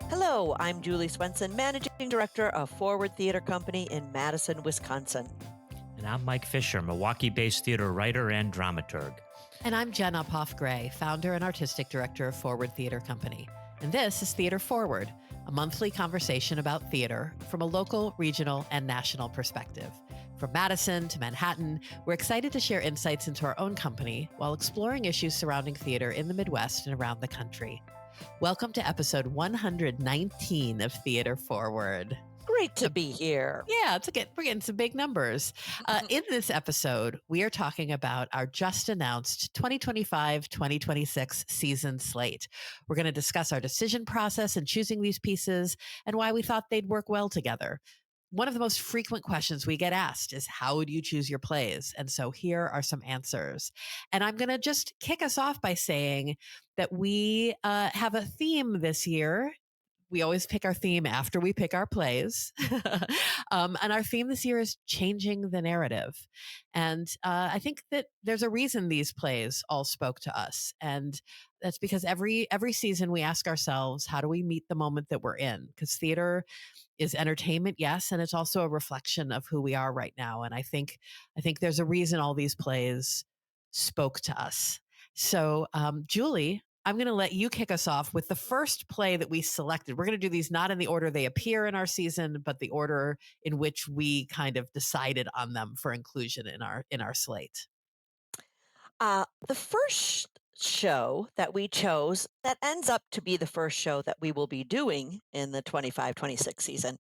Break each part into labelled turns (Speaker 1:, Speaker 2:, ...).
Speaker 1: Hello, I'm Julie Swenson, Managing Director of Forward Theater Company in Madison, Wisconsin.
Speaker 2: And I'm Mike Fisher, Milwaukee-based theater writer and dramaturg.
Speaker 3: And I'm Jen Uphoff Gray, founder and artistic director of Forward Theater Company. And this is Theater Forward, a monthly conversation about theater from a local, regional, and national perspective. From Madison to Manhattan, we're excited to share insights into our own company while exploring issues surrounding theater in the Midwest and around the country. Welcome to episode 119 of Theater Forward.
Speaker 1: Great to be here.
Speaker 3: Yeah, we're getting some big numbers. In this episode, we are talking about our just announced 2025-2026 season slate. We're going to discuss our decision process in choosing these pieces and why we thought they'd work well together. One of the most frequent questions we get asked is, how would you choose your plays? And so here are some answers. And I'm going to just kick us off by saying that we have a theme this year. We always pick our theme after we pick our plays. And our theme this year is changing the narrative. And I think that there's a reason these plays all spoke to us. And that's because every season we ask ourselves, how do we meet the moment that we're in? Because theater is entertainment, yes, and it's also a reflection of who we are right now. And I think there's a reason all these plays spoke to us. So, Julie, I'm going to let you kick us off with the first play that we selected. We're going to do these not in the order they appear in our season, but the order in which we kind of decided on them for inclusion in our slate.
Speaker 1: The first show that we chose that ends up to be the first show that we will be doing in the 25-26 season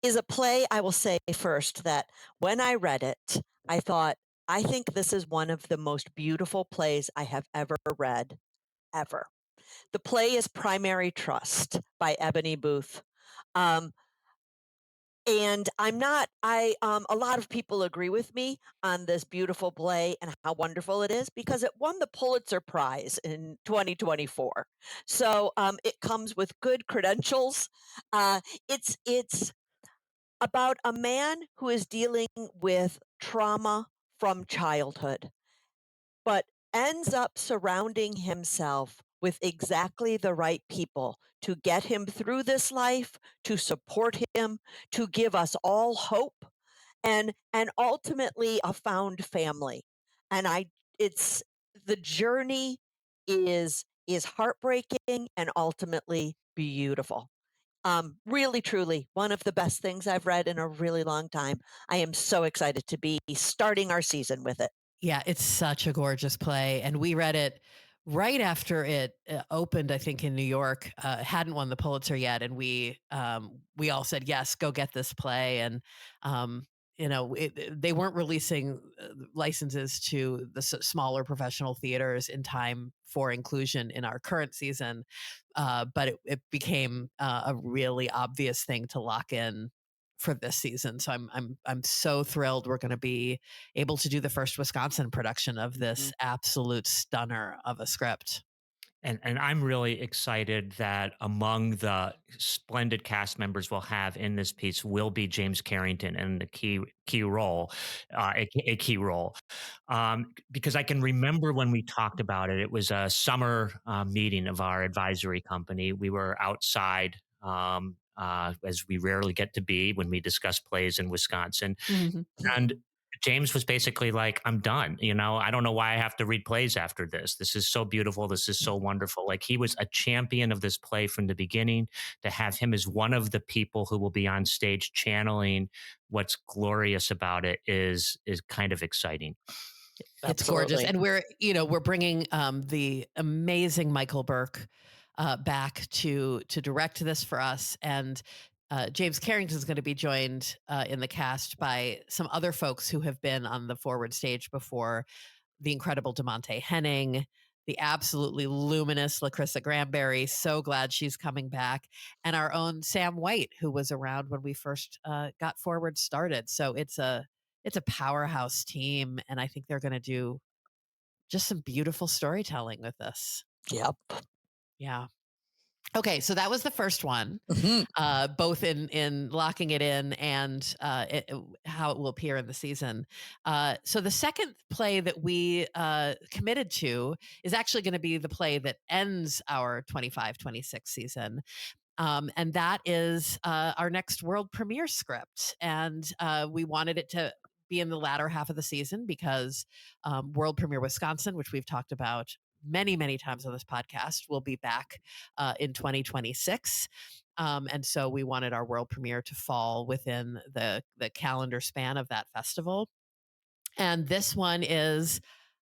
Speaker 1: is a play. I will say first that when I read it, I thought, I think this is one of the most beautiful plays I have ever read, ever. The play is Primary Trust by Eboni Booth. And a lot of people agree with me on this beautiful play and how wonderful it is because it won the Pulitzer Prize in 2024. So it comes with good credentials. It's about a man who is dealing with trauma from childhood, but ends up surrounding himself with exactly the right people to get him through this life, to support him, to give us all hope, and ultimately a found family. And it's the journey is heartbreaking and ultimately beautiful. Really, truly, one of the best things I've read in a really long time. I am so excited to be starting our season with it.
Speaker 3: Yeah, it's such a gorgeous play. And we read it right after it opened, I think, in New York. Hadn't won the Pulitzer yet. And we all said, yes, go get this play. And, they weren't releasing licenses to the smaller professional theaters in time for inclusion in our current season. But it became a really obvious thing to lock in for this season. So I'm so thrilled we're going to be able to do the first Wisconsin production of this absolute stunner of a script.
Speaker 2: And I'm really excited that among the splendid cast members we'll have in this piece will be James Carrington in the key role, a key role. Because I can remember when we talked about it, it was a summer meeting of our advisory company. We were outside, as we rarely get to be when we discuss plays in Wisconsin.
Speaker 3: Mm-hmm.
Speaker 2: And James was basically like, I'm done. I don't know why I have to read plays after this. This is so beautiful. This is so wonderful. Like, he was a champion of this play from the beginning. To have him as one of the people who will be on stage channeling what's glorious about it is kind of exciting.
Speaker 3: It's gorgeous. And we're bringing the amazing Michael Burke back to direct this for us. And James Carrington is going to be joined in the cast by some other folks who have been on the Forward stage before. The incredible DeMonte Henning, the absolutely luminous LaCrissa Granberry. So glad she's coming back. And our own Sam White, who was around when we first got Forward started. So it's a powerhouse team. And I think they're going to do just some beautiful storytelling with this.
Speaker 1: Yep.
Speaker 3: Yeah. Okay, so that was the first one, both in locking it in and how it will appear in the season. So the second play that we committed to is actually going to be the play that ends our 25-26 season. And that is our next world premiere script. And we wanted it to be in the latter half of the season because World Premiere Wisconsin, which we've talked about many, many times on this podcast, will be back in 2026. And so we wanted our world premiere to fall within the calendar span of that festival. And this one is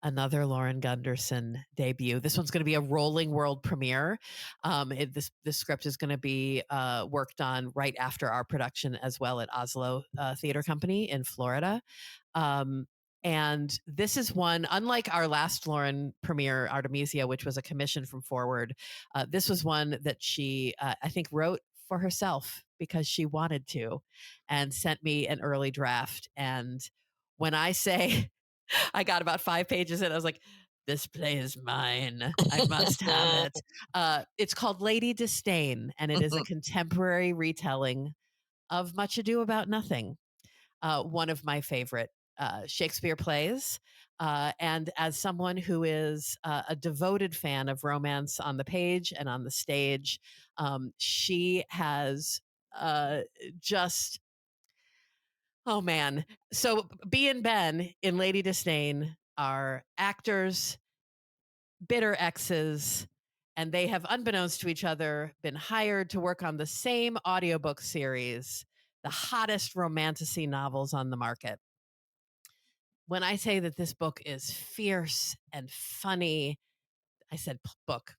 Speaker 3: another Lauren Gunderson debut. This one's going to be a rolling world premiere. This script is going to be worked on right after our production as well at Oslo Theater Company in Florida. And this is one, unlike our last Lauren premiere, Artemisia, which was a commission from Forward, this was one that she, I think, wrote for herself because she wanted to and sent me an early draft. And when I say I got about 5 pages in, I was like, this play is mine. I must have it. It's called Lady Disdain, and it is a contemporary retelling of Much Ado About Nothing, one of my favorite Shakespeare plays. And as someone who is a devoted fan of romance on the page and on the stage, she has just, oh man. So B and Ben in Lady Disdain are actors, bitter exes, and they have, unbeknownst to each other, been hired to work on the same audiobook series, the hottest romantasy novels on the market. When I say that this book is fierce and funny, I said book,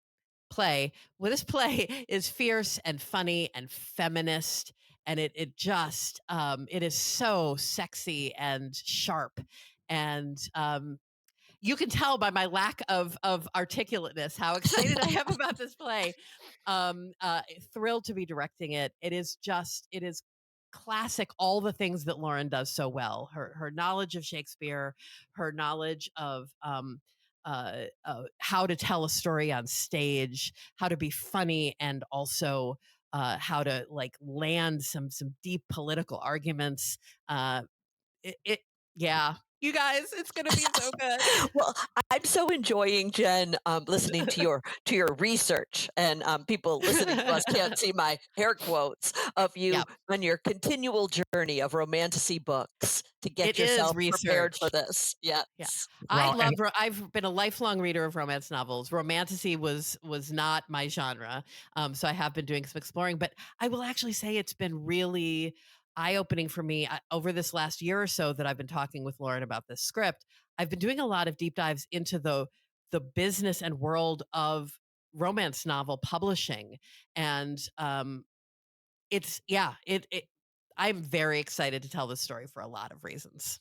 Speaker 3: play. Well, this play is fierce and funny and feminist, and it just it is so sexy and sharp, and you can tell by my lack of articulateness how excited I am about this play. Thrilled to be directing it. It is classic, all the things that Lauren does so well. Her knowledge of Shakespeare, her knowledge of how to tell a story on stage, how to be funny, and also how to like land some deep political arguments. Yeah, you guys, it's gonna be so good.
Speaker 1: Well, I'm so enjoying, Jen, listening to your research, and people listening to us can't see my hair quotes of you
Speaker 3: Yeah,
Speaker 1: on your continual journey of romantasy books to get
Speaker 3: it is
Speaker 1: yourself prepared for
Speaker 3: research.
Speaker 1: this.
Speaker 3: Yeah.
Speaker 1: Yes.
Speaker 3: I
Speaker 2: Well, and
Speaker 3: love I've been a lifelong reader of romance novels. Romantasy was not my genre. So I have been doing some exploring, but I will actually say it's been really eye-opening for me over this last year or so that I've been talking with Lauren about this script. I've been doing a lot of deep dives into the business and world of romance novel publishing. And I'm very excited to tell this story for a lot of reasons.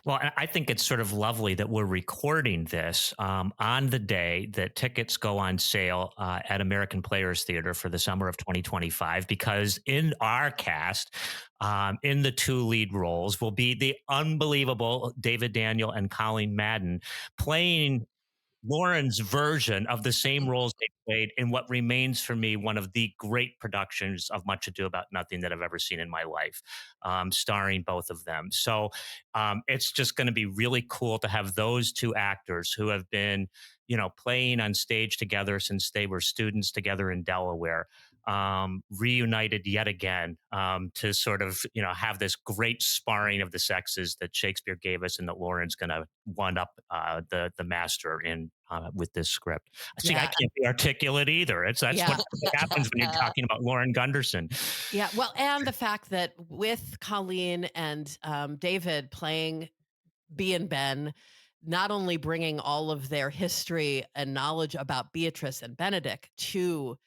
Speaker 2: Well, I think it's sort of lovely that we're recording this on the day that tickets go on sale at American Players Theater for the summer of 2025, because in our cast, in the 2 lead roles, will be the unbelievable David Daniel and Colleen Madden playing Lauren's version of the same roles they played in what remains for me one of the great productions of Much Ado About Nothing that I've ever seen in my life, starring both of them. So it's just going to be really cool to have those 2 actors who have been, playing on stage together since they were students together in Delaware, reunited yet again, to sort of, have this great sparring of the sexes that Shakespeare gave us and that Lauren's going to one up the master in with this script. See, I
Speaker 3: Yeah.
Speaker 2: can't be articulate either. That's
Speaker 3: Yeah.
Speaker 2: what happens when you're talking about Lauren Gunderson.
Speaker 3: Yeah, well, and the fact that with Colleen and David playing B and Ben, not only bringing all of their history and knowledge about Beatrice and Benedict to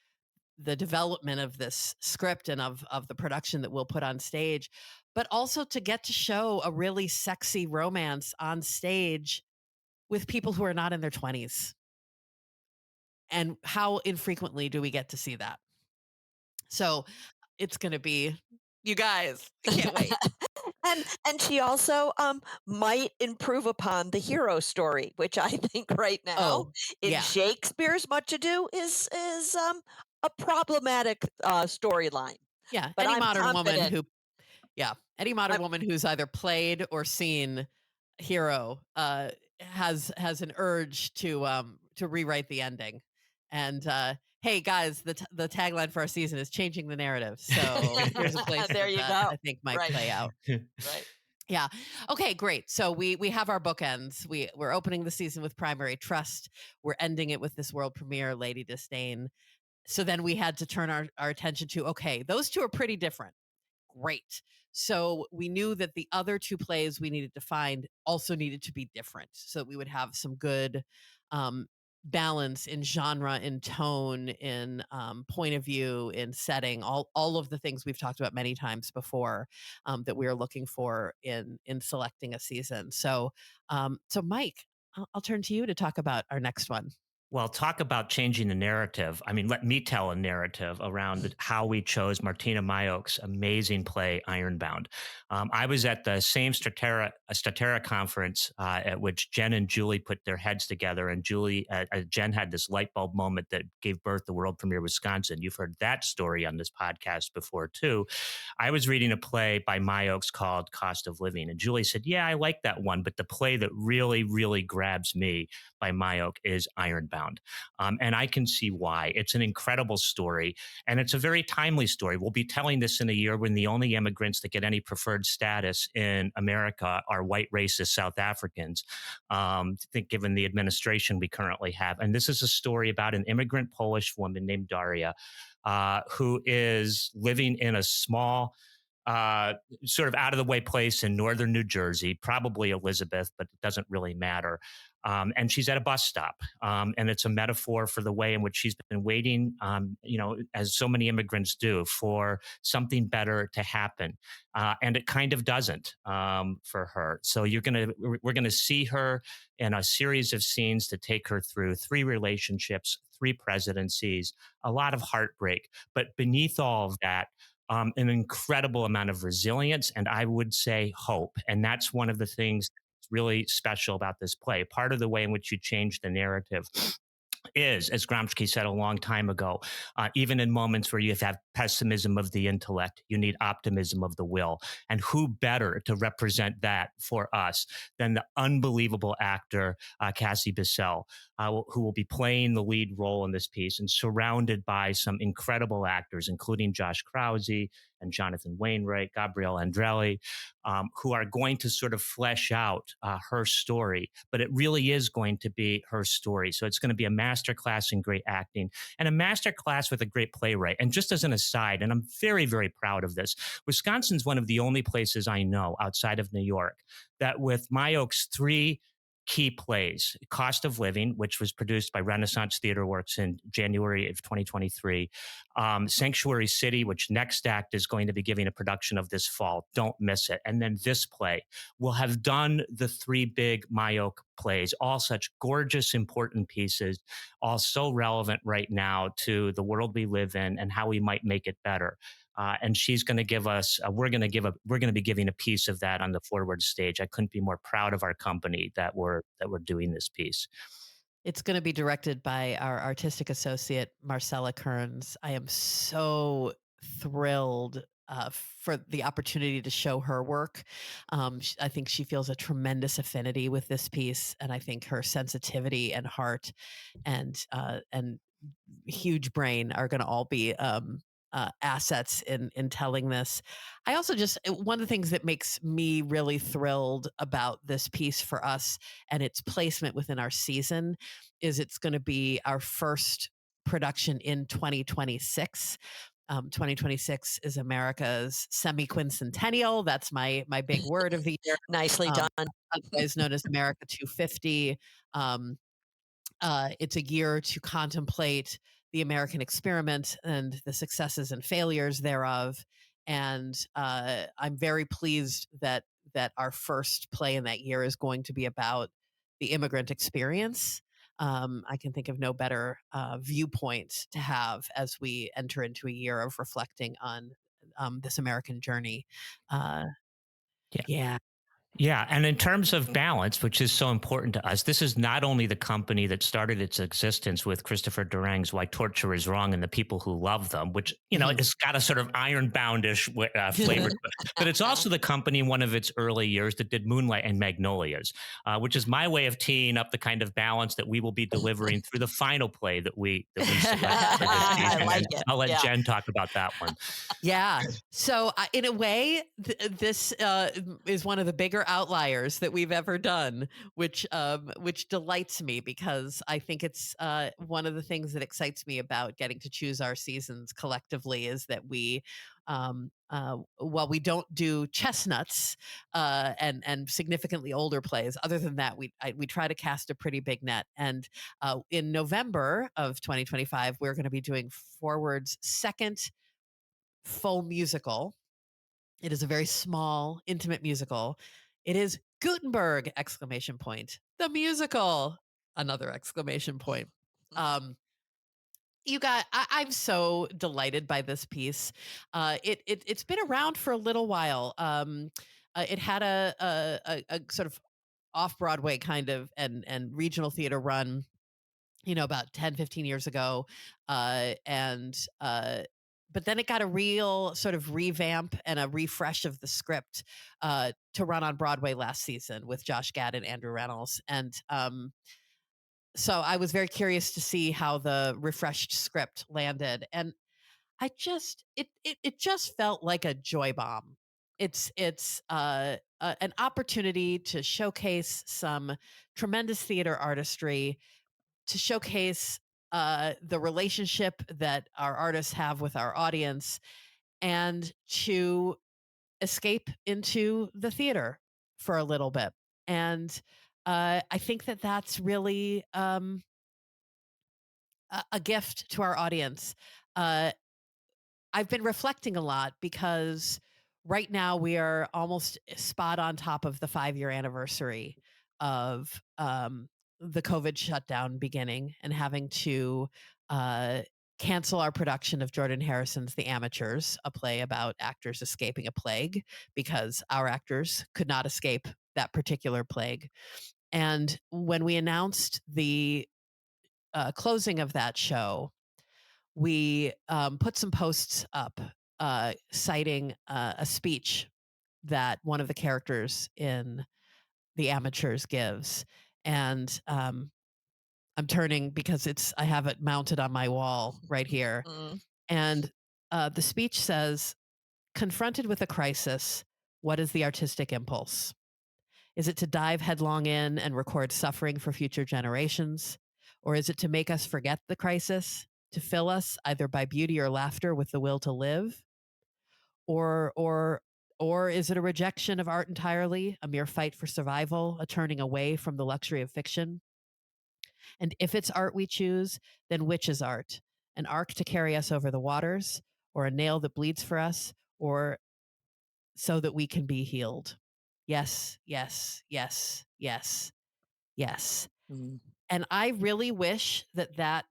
Speaker 3: the development of this script and of the production that we'll put on stage, but also to get to show a really sexy romance on stage with people who are not in their 20s. And how infrequently do we get to see that? So it's going to be, you guys, I can't wait.
Speaker 1: And she also might improve upon the hero story, which I think right now
Speaker 3: Oh,
Speaker 1: in
Speaker 3: yeah.
Speaker 1: Shakespeare's Much Ado is a problematic storyline.
Speaker 3: Yeah.
Speaker 1: But
Speaker 3: Any
Speaker 1: I'm
Speaker 3: modern woman
Speaker 1: confident.
Speaker 3: any modern woman who's either played or seen hero has an urge to rewrite the ending. And Hey guys, the tagline for our season is changing the narrative. So here's a place
Speaker 1: There you
Speaker 3: that
Speaker 1: go.
Speaker 3: I think might
Speaker 1: Right.
Speaker 3: play out.
Speaker 1: Right.
Speaker 3: Yeah. Okay, great. So we have our bookends. We're opening the season with Primary Trust. We're ending it with this world premiere, Lady Disdain. So then we had to turn our attention to, okay, those two are pretty different. Great. So we knew that the other two plays we needed to find also needed to be different so that we would have some good um, balance in genre, in tone, in point of view, in setting, all of the things we've talked about many times before that we are looking for in selecting a season. So so Mike, I'll turn to you to talk about our next one.
Speaker 2: Well, talk about changing the narrative. I mean, let me tell a narrative around how we chose Martyna Majok's amazing play, Ironbound. I was at the same Statera conference at which Jen and Julie put their heads together, and Jen had this light bulb moment that gave birth to World Premiere Wisconsin. You've heard that story on this podcast before, too. I was reading a play by Majok's called Cost of Living, and Julie said, yeah, I like that one, but the play that really, really grabs me by Majok is Ironbound. And I can see why. It's an incredible story, and it's a very timely story. We'll be telling this in a year when the only immigrants that get any preferred status in America are white racist South Africans, I think given the administration we currently have. And this is a story about an immigrant Polish woman named Daria, who is living in a small, uh, sort of out of the way place in northern New Jersey, probably Elizabeth, but it doesn't really matter. And she's at a bus stop. And it's a metaphor for the way in which she's been waiting, as so many immigrants do, for something better to happen. And it kind of doesn't for her. So we're going to see her in a series of scenes to take her through 3 relationships, 3 presidencies, a lot of heartbreak. But beneath all of that, an incredible amount of resilience and I would say hope. And that's one of the things that's really special about this play. Part of the way in which you change the narrative is, as Gramsci said a long time ago, even in moments where you have pessimism of the intellect, you need optimism of the will. And who better to represent that for us than the unbelievable actor, Cassie Bissell, who will be playing the lead role in this piece and surrounded by some incredible actors, including Josh Krause and Jonathan Wainwright, Gabrielle Andrelli, who are going to sort of flesh out her story. But it really is going to be her story. So it's going to be a masterclass in great acting and a masterclass with a great playwright. And just as an aside, and I'm very, very proud of this, Wisconsin's one of the only places I know outside of New York that with Majok's 3 key plays, Cost of Living, which was produced by Renaissance Theater Works in January of 2023, Sanctuary City, which Next Act is going to be giving a production of this fall. Don't miss it. And then this play will have done the 3 big Majok plays, all such gorgeous, important pieces, all so relevant right now to the world we live in and how we might make it better. And she's going to give us. We're going to be giving a piece of that on the forward stage. I couldn't be more proud of our company that we're doing this piece.
Speaker 3: It's going to be directed by our artistic associate, Marcella Kearns. I am so thrilled for the opportunity to show her work. I think she feels a tremendous affinity with this piece, and I think her sensitivity and heart and huge brain are going to all be assets in telling this. I also one of the things that makes me really thrilled about this piece for us and its placement within our season is it's going to be our first production in 2026. 2026 is America's semi-quincentennial. That's my big word of the year.
Speaker 1: Nicely done.
Speaker 3: Otherwise known as America 250. It's a year to contemplate the American experiment and the successes and failures thereof. And I'm very pleased that our first play in that year is going to be about the immigrant experience. I can think of no better viewpoint to have as we enter into a year of reflecting on this American journey.
Speaker 2: Yeah.
Speaker 3: Yeah.
Speaker 2: Yeah, and in terms of balance, which is so important to us, this is not only the company that started its existence with Christopher Durang's Why Torture is Wrong and the people who love them, which,
Speaker 3: Mhm.
Speaker 2: it's got a sort of ironboundish flavor to it. But it's also the company in one of its early years that did Moonlight and Magnolias, which is my way of teeing up the kind of balance that we will be delivering through the final play that we select for this
Speaker 1: I
Speaker 2: season.
Speaker 1: like
Speaker 2: And
Speaker 1: it.
Speaker 2: I'll let
Speaker 1: Yeah.
Speaker 2: Jen talk about that one.
Speaker 3: Yeah. So, in a way, this is one of the bigger outliers that we've ever done, which delights me because I think it's one of the things that excites me about getting to choose our seasons collectively is that while we don't do chestnuts and significantly older plays, other than that, we try to cast a pretty big net. And in November of 2025, we're going to be doing Forward's second full musical. It is a very small, intimate musical. It is Gutenberg! Exclamation point. The musical! Another exclamation point. I'm so delighted by this piece. It's been around for a little while. It had a sort of off Broadway kind of and regional theater run, about 10, 15 years ago. And But then it got a real sort of revamp and a refresh of the script to run on Broadway last season with Josh Gad and Andrew Reynolds. And so I was very curious to see how the refreshed script landed. And it just felt like a joy bomb. It's an opportunity to showcase some tremendous theater artistry, to showcase the relationship that our artists have with our audience, and to escape into the theater for a little bit. And I think that that's really a gift to our audience. Uh, I've been reflecting a lot because right now we are almost spot on top of the 5-year anniversary of the COVID shutdown beginning and having to uh, cancel our production of Jordan Harrison's The Amateurs, a play about actors escaping a plague because our actors could not escape that particular plague. And when we announced the closing of that show, we put some posts up citing a speech that one of the characters in The Amateurs gives. And I'm turning because I have it mounted on my wall right here.
Speaker 1: Mm.
Speaker 3: And the speech says, confronted with a crisis, what is the artistic impulse? Is it to dive headlong in and record suffering for future generations? Or is it to make us forget the crisis, to fill us either by beauty or laughter with the will to live? Or is it a rejection of art entirely, a mere fight for survival, a turning away from the luxury of fiction? And if it's art we choose, then which is art? An ark to carry us over the waters, or a nail that bleeds for us, or so that we can be healed? Yes, yes, yes, yes, yes.
Speaker 1: Mm.
Speaker 3: And I really wish that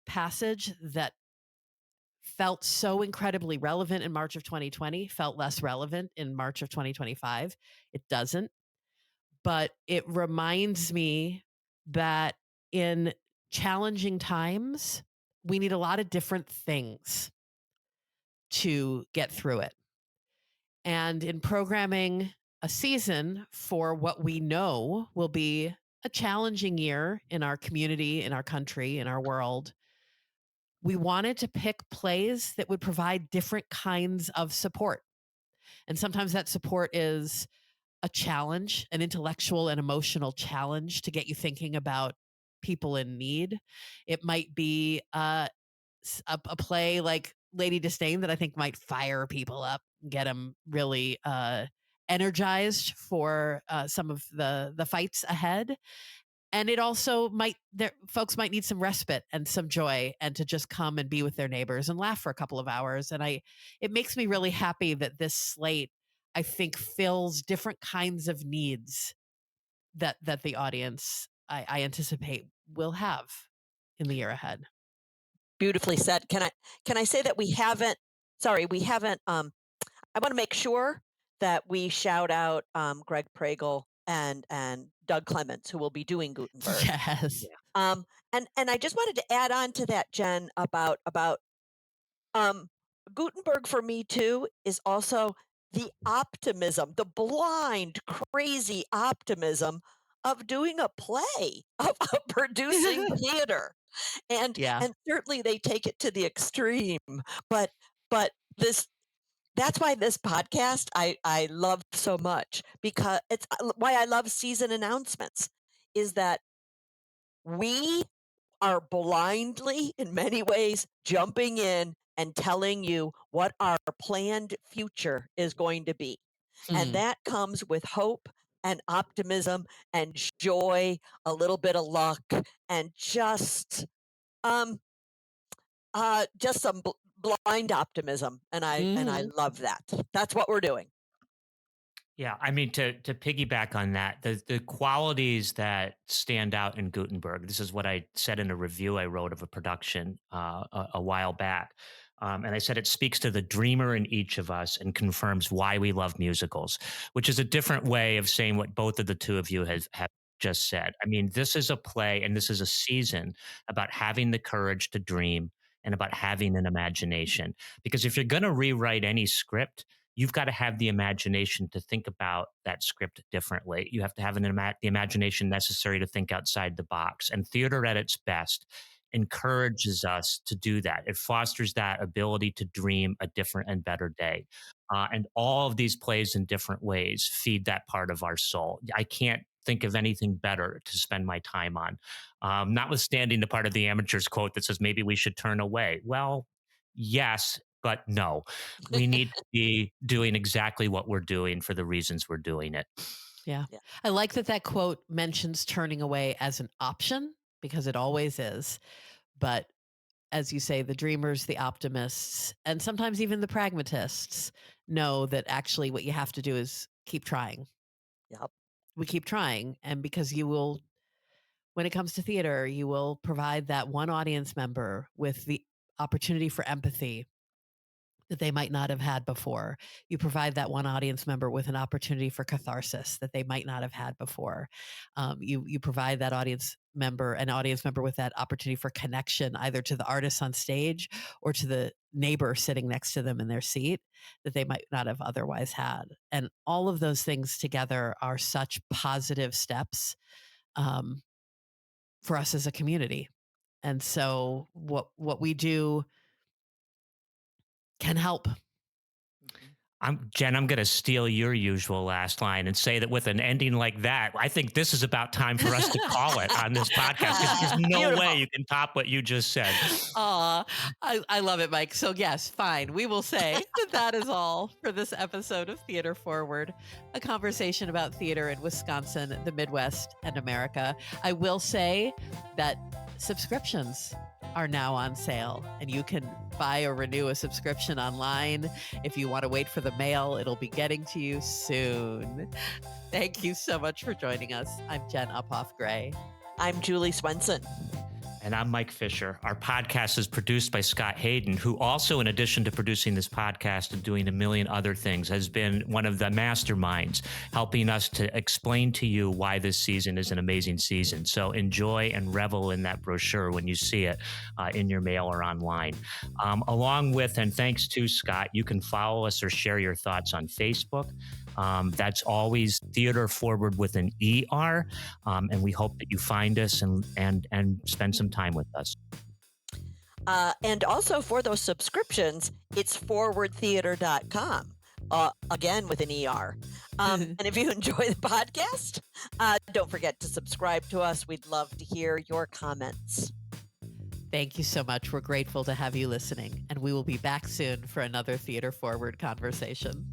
Speaker 3: passage that felt so incredibly relevant in March of 2020 felt less relevant in March of 2025. It doesn't. But it reminds me that in challenging times, we need a lot of different things to get through it. And in programming a season for what we know will be a challenging year in our community, in our country, in our world, we wanted to pick plays that would provide different kinds of support. And sometimes that support is a challenge, an intellectual and emotional challenge to get you thinking about people in need. It might be a play like Lady Disdain that I think might fire people up, get them really energized for some of the fights ahead. And it also folks might need some respite and some joy and to just come and be with their neighbors and laugh for a couple of hours. And it makes me really happy that this slate, I think, fills different kinds of needs that the audience I anticipate will have in the year ahead.
Speaker 1: Beautifully said. Can I say that we haven't, sorry, we haven't, I want to make sure that we shout out Greg Pragal and Doug Clements, who will be doing Gutenberg.
Speaker 3: Yes.
Speaker 1: And I just wanted to add on to that, Jen, about Gutenberg for me too is also the optimism, the blind, crazy optimism of doing a play, of producing theater. And
Speaker 3: Yeah.
Speaker 1: certainly they take it to the extreme, but this that's why this podcast I love so much, because it's why I love season announcements, is that we are blindly, in many ways, jumping in and telling you what our planned future is going to be. And that comes with hope and optimism and joy, a little bit of luck, and um just some blind optimism. And I love that. That's what we're doing.
Speaker 2: Yeah, I mean, to piggyback on that, the qualities that stand out in Gutenberg. This is what I said in a review I wrote of a production a while back, and I said it speaks to the dreamer in each of us and confirms why we love musicals, which is a different way of saying what both of the two of you have just said. I mean, this is a play and this is a season about having the courage to dream and about having an imagination. Because if you're going to rewrite any script, you've got to have the imagination to think about that script differently. You have to have the imagination necessary to think outside the box. And theater at its best encourages us to do that. It fosters that ability to dream a different and better day. And all of these plays in different ways feed that part of our soul. I can't think of anything better to spend my time on. Notwithstanding the part of the amateurs quote that says maybe we should turn away. Well, yes, but no. We need to be doing exactly what we're doing for the reasons we're doing it.
Speaker 3: Yeah. I like that quote mentions turning away as an option, because it always is. But as you say, the dreamers, the optimists, and sometimes even the pragmatists know that actually what you have to do is keep trying.
Speaker 1: Yep.
Speaker 3: We keep trying. And because you will, when it comes to theater, you will provide that one audience member with the opportunity for empathy that they might not have had before. You provide that one audience member with an opportunity for catharsis that they might not have had before. You provide that audience member with that opportunity for connection, either to the artists on stage or to the neighbor sitting next to them in their seat, that they might not have otherwise had. And all of those things together are such positive steps for us as a community. And so what we do can help.
Speaker 2: Jen, I'm going to steal your usual last line and say that with an ending like that, I think this is about time for us to call it on this podcast, because there's no way you can top what you just said.
Speaker 3: Aw, I love it, Mike. So yes, fine. We will say that is all for this episode of Theater Forward, a conversation about theater in Wisconsin, the Midwest, and America. I will say that subscriptions are now on sale, and you can buy or renew a subscription online. If you want to wait for the mail, it'll be getting to you soon. Thank you so much for joining us. I'm Jen Uphoff Gray.
Speaker 1: I'm Julie Swenson.
Speaker 2: And I'm Mike Fisher. Our podcast is produced by Scott Hayden, who also, in addition to producing this podcast and doing a million other things, has been one of the masterminds helping us to explain to you why this season is an amazing season. So enjoy and revel in that brochure when you see it in your mail or online. Along with, and thanks to Scott, you can follow us or share your thoughts on Facebook. That's always Theater Forward with an ER. And we hope that you find us and spend some time with us.
Speaker 1: And also for those subscriptions, it's forwardtheater.com. Again, with an ER. And if you enjoy the podcast, don't forget to subscribe to us. We'd love to hear your comments.
Speaker 3: Thank you so much. We're grateful to have you listening, and we will be back soon for another Theater Forward conversation.